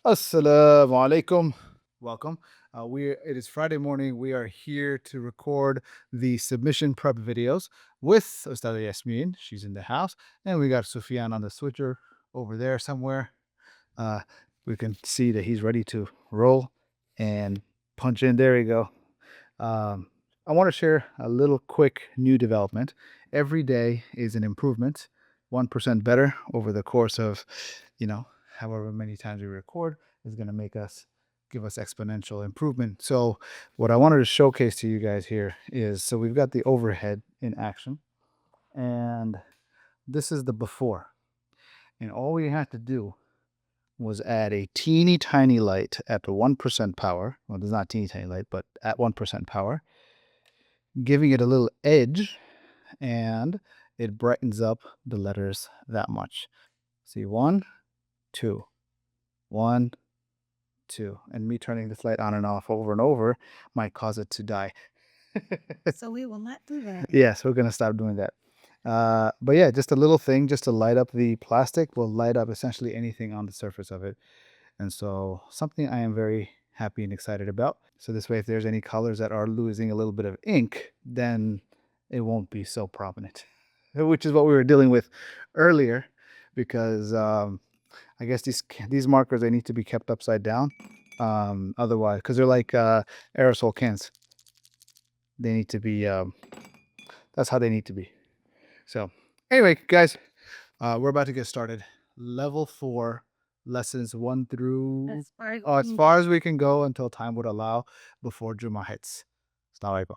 Assalamu alaikum. Welcome. It is Friday morning. We are here to record the submission prep videos with Ustada Yasmin. She's in the house, and we got Sufyan on the switcher over there somewhere. Uh, we can see that he's ready to roll and punch in. There we go. Um, I want to share a little quick new development. Every day is an improvement, 1% better over the course of, you know, however many times we record is going to give us exponential improvement. So, what I wanted to showcase to you guys here is so we've got the overhead in action, and this is the before. And all we had to do was add a teeny tiny light at 1% power. Well, it's not teeny tiny light, but at 1% power, giving it a little edge, and it brightens up the letters that much. See, one, two, one, two. And me turning this light on and off over and over might cause it to die. So we will not do that. Yes, we're going to stop doing that. But yeah, just a little thing just to light up the plastic will light up essentially anything on the surface of it. And so something I am very happy and excited about. So this way, if there's any colors that are losing a little bit of ink, then it won't be so prominent, which is what we were dealing with earlier, because I guess these markers, they need to be kept upside down. Otherwise, because they're like aerosol cans, they need to be. That's how they need to be. So anyway, guys, we're about to get started. Level 4, lessons 1 through As far as as we far as we can go until time would allow before Juma hits. Assalamu alaikum.